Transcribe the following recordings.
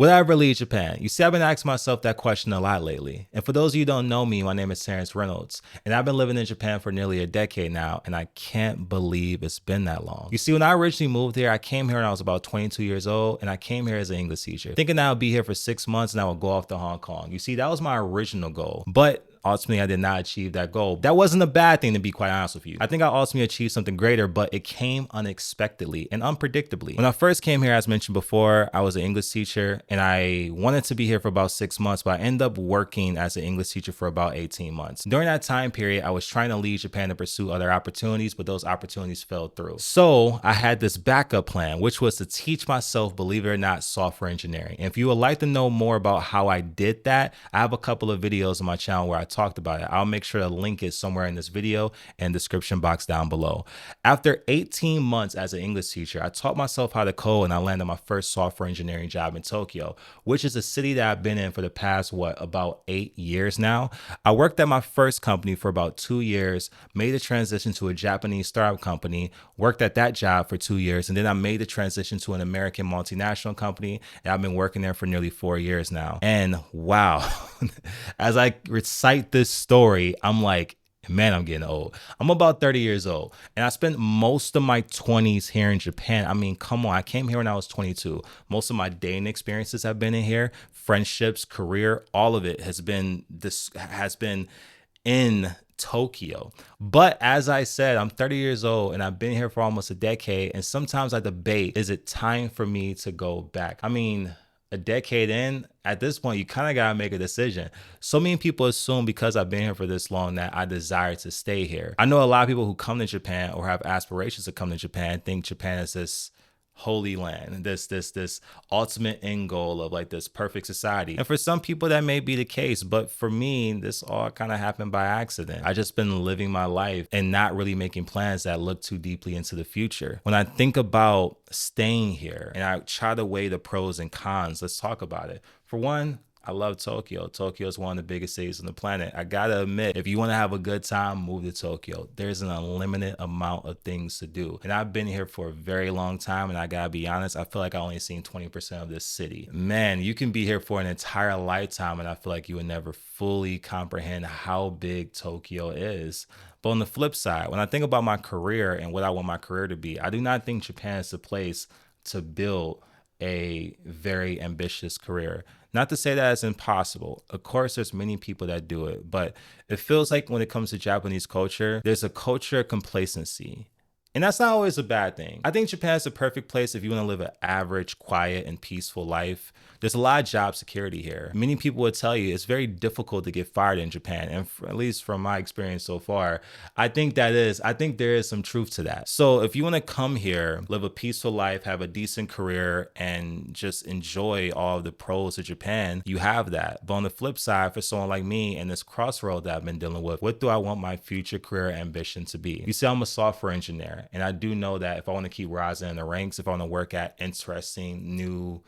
Would I ever leave Japan? You see, I've been asking myself that question a lot lately. And for those of you who don't know me, my name is Terrence Reynolds, and I've been living in Japan for nearly a decade now, and I can't believe it's been that long. You see, when I originally moved here, I came here when I was about 22 years old, and I came here as an English teacher, thinking I would be here for 6 months and I would go off to Hong Kong. You see, that was my original goal. But ultimately, I did not achieve that goal. That wasn't a bad thing, to be quite honest with you. I think I ultimately achieved something greater, but it came unexpectedly and unpredictably. When I first came here, as mentioned before, I was an English teacher and I wanted to be here for about 6 months, but I ended up working as an English teacher for about 18 months. During that time period, I was trying to leave Japan to pursue other opportunities, but those opportunities fell through. So I had this backup plan, which was to teach myself, believe it or not, software engineering. And if you would like to know more about how I did that, I have a couple of videos on my channel where I talked about it. I'll make sure to link it somewhere in this video and description box down below. After 18 months as an English teacher, I taught myself how to code and I landed my first software engineering job in Tokyo, which is a city that I've been in for the past, about 8 years now. I worked at my first company for about 2 years, made the transition to a Japanese startup company, worked at that job for 2 years, and then I made the transition to an American multinational company, and I've been working there for nearly 4 years now. And wow, as I recite this story, I'm like, man, I'm getting old. I'm about 30 years old and I spent most of my 20s here in Japan. I mean, come on, I came here when I was 22. Most of my dating experiences have been in here, friendships, career, all of it has been in Tokyo. But as I said, I'm 30 years old and I've been here for almost a decade. And sometimes I debate, is it time for me to go back? I mean, a decade in, at this point, you kind of got to make a decision. So many people assume because I've been here for this long that I desire to stay here. I know a lot of people who come to Japan or have aspirations to come to Japan think Japan is this holy land, this ultimate end goal of like this perfect society. And for some people that may be the case, but for me, this all kind of happened by accident. I just been living my life and not really making plans that look too deeply into the future. When I think about staying here and I try to weigh the pros and cons, let's talk about it. For one, I love Tokyo. Tokyo is one of the biggest cities on the planet. I gotta admit, if you want to have a good time, move to Tokyo. There's an unlimited amount of things to do. And I've been here for a very long time, and I gotta be honest, I feel like I only seen 20% of this city. Man, you can be here for an entire lifetime, and I feel like you would never fully comprehend how big Tokyo is. But on the flip side, when I think about my career and what I want my career to be, I do not think Japan is the place to build a very ambitious career. Not to say that it's impossible. Of course, there's many people that do it, but it feels like when it comes to Japanese culture, there's a culture of complacency. And that's not always a bad thing. I think Japan is the perfect place if you want to live an average, quiet, and peaceful life. There's a lot of job security here. Many people would tell you it's very difficult to get fired in Japan. And at least from my experience so far, I think there is some truth to that. So if you want to come here, live a peaceful life, have a decent career, and just enjoy all of the pros of Japan, you have that. But on the flip side, for someone like me and this crossroad that I've been dealing with, what do I want my future career ambition to be? You see, I'm a software engineer, and I do know that if I want to keep rising in the ranks, if I want to work at interesting new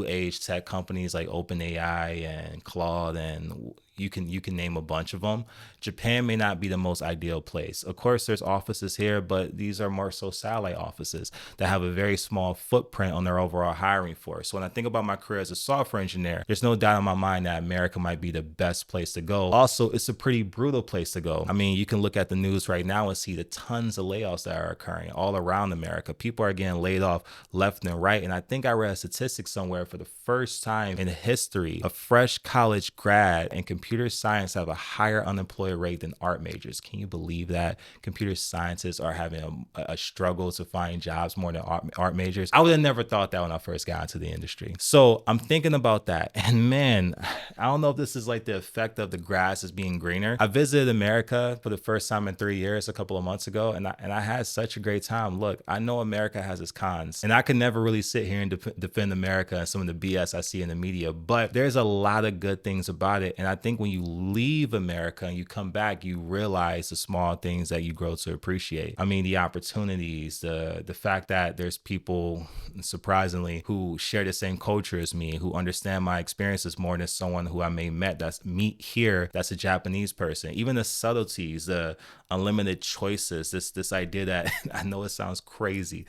age tech companies like OpenAI and Claude, and you can name a bunch of them, Japan may not be the most ideal place. Of course, there's offices here, but these are more so satellite offices that have a very small footprint on their overall hiring force. So when I think about my career as a software engineer, there's no doubt in my mind that America might be the best place to go. Also, it's a pretty brutal place to go. I mean, you can look at the news right now and see the tons of layoffs that are occurring all around America. People are getting laid off left and right. And I think I read a statistic somewhere, for the first time in history, a fresh college grad in computer science have a higher unemployment rate than art majors. Can you believe that? Computer scientists are having a struggle to find jobs more than art majors. I would have never thought that when I first got into the industry. So I'm thinking about that. And man, I don't know if this is like the effect of the grass is being greener. I visited America for the first time in 3 years a couple of months ago, and I had such a great time. Look, I know America has its cons, and I can never really sit here and defend America and some of the BS I see in the media, but there's a lot of good things about it. And I think when you leave America and you come back, you realize the small things that you grow to appreciate. I mean, the opportunities, the fact that there's people, surprisingly, who share the same culture as me, who understand my experiences more than someone who I may meet here that's a Japanese person. Even the subtleties, the unlimited choices, this idea that I know it sounds crazy,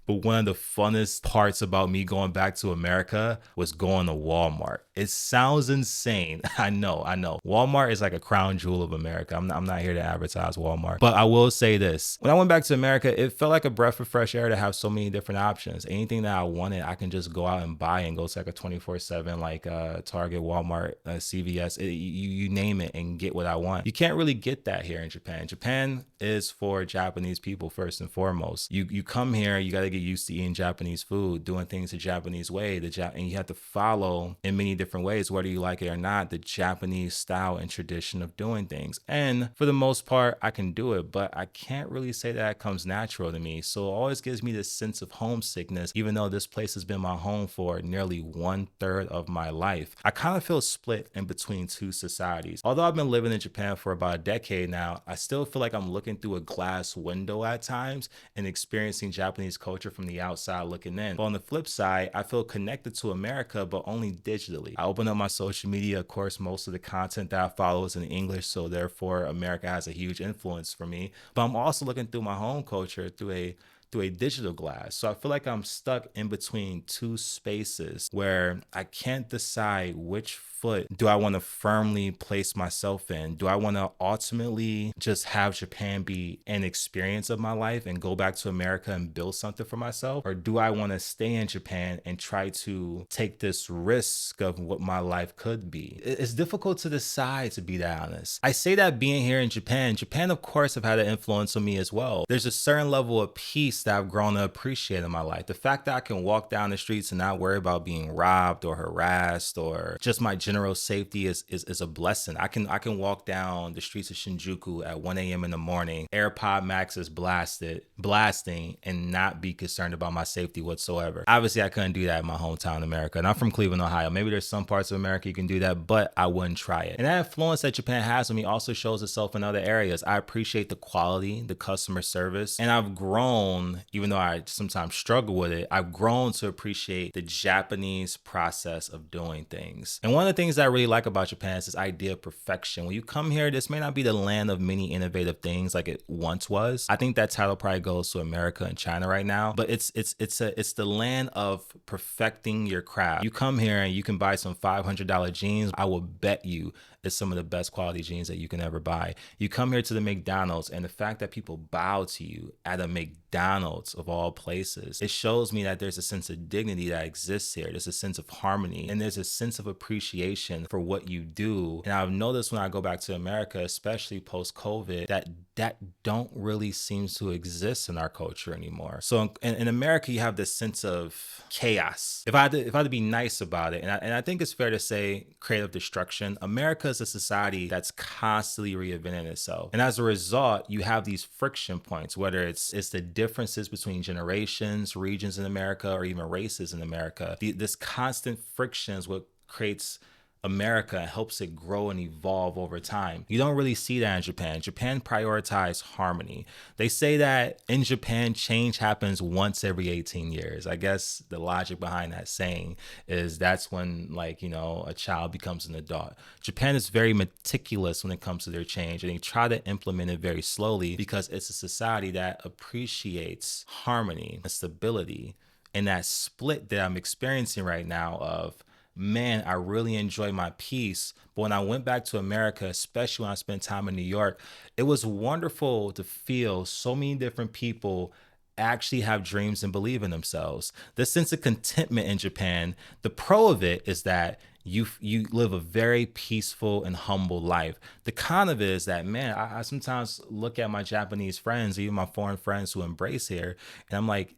But one of the funnest parts about me going back to America was going to Walmart. It sounds insane. I know, I know. Walmart is like a crown jewel of America. I'm not here to advertise Walmart. But I will say this. When I went back to America, it felt like a breath of fresh air to have so many different options. Anything that I wanted, I can just go out and buy and go to like a 24/7, like Target, Walmart, CVS, you name it, and get what I want. You can't really get that here in Japan. Japan is for Japanese people first and foremost. You come here, you got to get used to eating Japanese food, doing things the Japanese way, and you have to follow in many different ways, whether you like it or not, the Japanese style and tradition of doing things. And for the most part, I can do it, but I can't really say that it comes natural to me. So it always gives me this sense of homesickness, even though this place has been my home for nearly 1/3 of my life. I kind of feel split in between two societies. Although I've been living in Japan for about a decade now, I still feel like I'm looking through a glass window at times and experiencing Japanese culture from the outside looking in. But on the flip side, I feel connected to America, but only digitally. I open up my social media. Of course, most of the content that I follow is in English, so therefore America has a huge influence for me. But I'm also looking through my home culture through a digital glass. So I feel like I'm stuck in between two spaces where I can't decide which foot do I want to firmly place myself in. Do I want to ultimately just have Japan be an experience of my life and go back to America and build something for myself? Or do I want to stay in Japan and try to take this risk of what my life could be? It's difficult to decide, to be that honest. I say that being here in Japan, of course have had an influence on me as well. There's a certain level of peace that I've grown to appreciate in my life. The fact that I can walk down the streets and not worry about being robbed or harassed or just my general safety is a blessing. I can walk down the streets of Shinjuku at 1 a.m. in the morning, AirPod Max is blasting, and not be concerned about my safety whatsoever. Obviously, I couldn't do that in my hometown, America. And I'm from Cleveland, Ohio. Maybe there's some parts of America you can do that, but I wouldn't try it. And that influence that Japan has on me also shows itself in other areas. I appreciate the quality, the customer service, and I've grown, even though I sometimes struggle with it, I've grown to appreciate the Japanese process of doing things. And one of the things that I really like about Japan is this idea of perfection. When you come here, this may not be the land of many innovative things like it once was. I think that title probably goes to America and China right now, but it's the land of perfecting your craft. You come here and you can buy some $500 jeans. I will bet you it's some of the best quality jeans that you can ever buy. You come here to the McDonald's, and the fact that people bow to you at a McDonald's of all places, it shows me that there's a sense of dignity that exists here. There's a sense of harmony, and there's a sense of appreciation for what you do. And I've noticed when I go back to America, especially post-COVID, that don't really seem to exist in our culture anymore. So in America, you have this sense of chaos. If I had to be nice about it, and I think it's fair to say creative destruction, America is a society that's constantly reinventing itself. And as a result, you have these friction points, whether it's the differences between generations, regions in America, or even races in America. This constant friction is what creates America and helps it grow and evolve over time. You don't really see that in Japan. Japan prioritizes harmony. They say that in Japan, change happens once every 18 years. I guess the logic behind that saying is that's when, like, you know, a child becomes an adult. Japan is very meticulous when it comes to their change, and they try to implement it very slowly because it's a society that appreciates harmony and stability. And that split that I'm experiencing right now of, man, I really enjoy my peace. But when I went back to America, especially when I spent time in New York, it was wonderful to feel so many different people actually have dreams and believe in themselves. The sense of contentment in Japan, the pro of it is that you live a very peaceful and humble life. The con of it is that, man, I sometimes look at my Japanese friends, even my foreign friends who embrace here, and I'm like,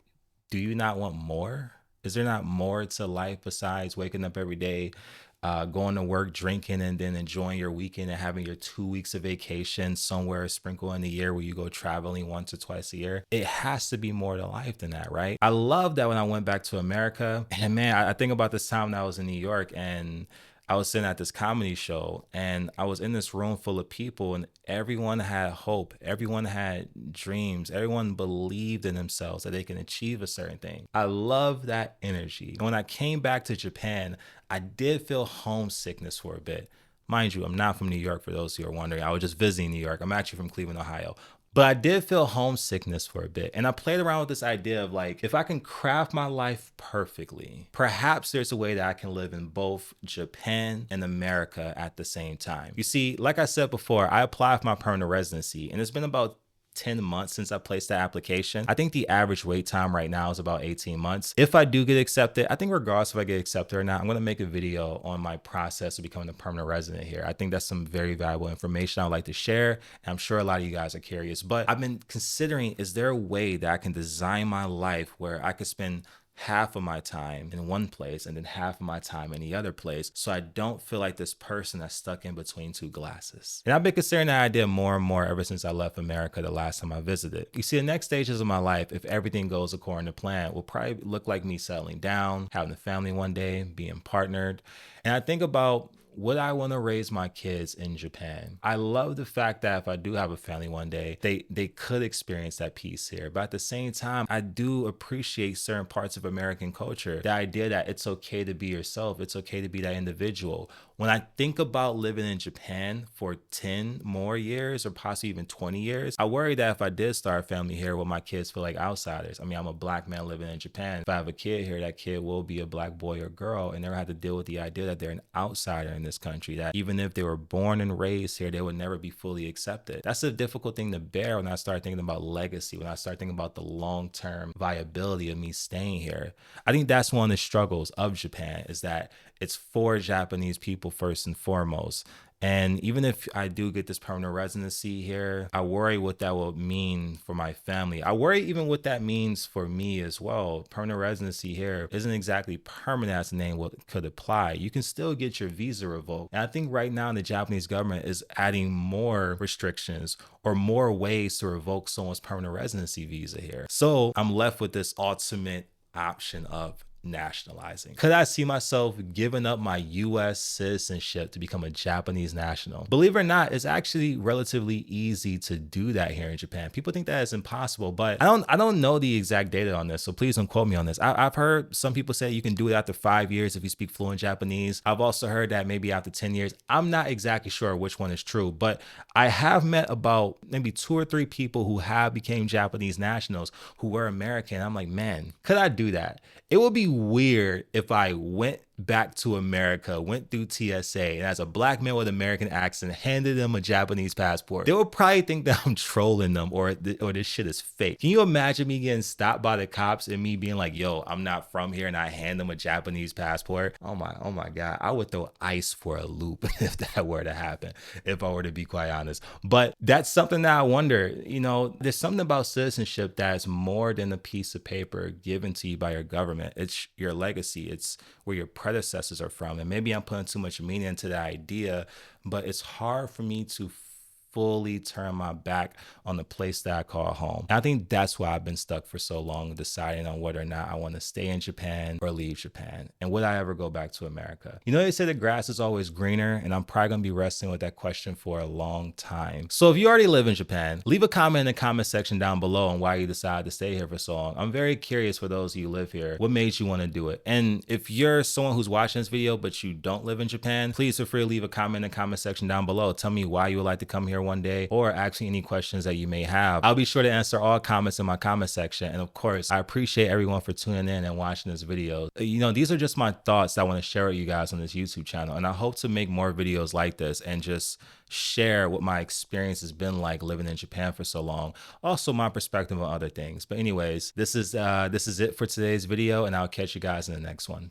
do you not want more? Is there not more to life besides waking up every day, going to work, drinking, and then enjoying your weekend and having your 2 weeks of vacation somewhere sprinkled in the year where you go traveling once or twice a year? It has to be more to life than that, right? I love that when I went back to America, and man, I think about this time that I was in New York, and I was sitting at this comedy show, and I was in this room full of people, and everyone had hope. Everyone had dreams. Everyone believed in themselves that they can achieve a certain thing. I love that energy. When I came back to Japan, I did feel homesickness for a bit. Mind you, I'm not from New York, for those who are wondering. I was just visiting New York. I'm actually from Cleveland, Ohio. But I did feel homesickness for a bit. And I played around with this idea of like, if I can craft my life perfectly, perhaps there's a way that I can live in both Japan and America at the same time. You see, like I said before, I applied for my permanent residency, and it's been about 10 months since I placed the application. I think the average wait time right now is about 18 months. If I do get accepted, I think regardless if I get accepted or not, I'm going to make a video on my process of becoming a permanent resident here. I think that's some very valuable information I'd like to share. And I'm sure a lot of you guys are curious, but I've been considering, is there a way that I can design my life where I could spend half of my time in one place and then half of my time in the other place, so I don't feel like this person that's stuck in between two glasses. And I've been considering that idea more and more ever since I left America the last time I visited. You see, the next stages of my life, if everything goes according to plan, will probably look like me settling down, having a family one day, being partnered. And I think about, would I want to raise my kids in Japan? I love the fact that if I do have a family one day, they could experience that peace here. But at the same time, I do appreciate certain parts of American culture. The idea that it's okay to be yourself, it's okay to be that individual. When I think about living in Japan for 10 more years or possibly even 20 years, I worry that if I did start a family here, will my kids feel like outsiders? I mean, I'm a black man living in Japan. If I have a kid here, that kid will be a black boy or girl and never have to deal with the idea that they're an outsider in this country, that even if they were born and raised here, they would never be fully accepted. That's a difficult thing to bear when I start thinking about legacy, when I start thinking about the long-term viability of me staying here. I think that's one of the struggles of Japan, is that it's for Japanese people first and foremost. And even if I do get this permanent residency here, I worry what that will mean for my family. I worry even what that means for me as well. Permanent residency here isn't exactly permanent as the name could apply. You can still get your visa revoked. And I think right now the Japanese government is adding more restrictions or more ways to revoke someone's permanent residency visa here. So I'm left with this ultimate option of nationalizing. Could I see myself giving up my US citizenship to become a Japanese national? Believe it or not, it's actually relatively easy to do that here in Japan. People think that it's impossible, but I don't know the exact data on this, so please don't quote me on this. I've heard some people say you can do it after 5 years if you speak fluent Japanese. I've also heard that maybe after 10 years. I'm not exactly sure which one is true, but I have met about maybe 2 or 3 people who have became Japanese nationals who were American. I'm like, man, could I do that? It would be weird if I went back to America, went through TSA, and as a black man with an American accent, handed them a Japanese passport. They would probably think that I'm trolling them or this shit is fake. Can you imagine me getting stopped by the cops and me being like, yo, I'm not from here, and I hand them a Japanese passport? Oh my God. I would throw ice for a loop if that were to happen, if I were to be quite honest. But that's something that I wonder, there's something about citizenship that's more than a piece of paper given to you by your government. It's your legacy. It's where your predecessors are from. And maybe I'm putting too much meaning into the idea, but it's hard for me to fully turn my back on the place that I call home. And I think that's why I've been stuck for so long, deciding on whether or not I want to stay in Japan or leave Japan. And would I ever go back to America? They say the grass is always greener, and I'm probably going to be wrestling with that question for a long time. So if you already live in Japan, leave a comment in the comment section down below on why you decided to stay here for so long. I'm very curious for those of you who live here, what made you want to do it? And if you're someone who's watching this video, but you don't live in Japan, please feel free to leave a comment in the comment section down below. Tell me why you would like to come here one day, or actually any questions that you may have. I'll be sure to answer all comments in my comment section. And of course, I appreciate everyone for tuning in and watching this video. These are just my thoughts that I want to share with you guys on this YouTube channel. And I hope to make more videos like this and just share what my experience has been like living in Japan for so long. Also my perspective on other things. But anyways, this is it for today's video, and I'll catch you guys in the next one.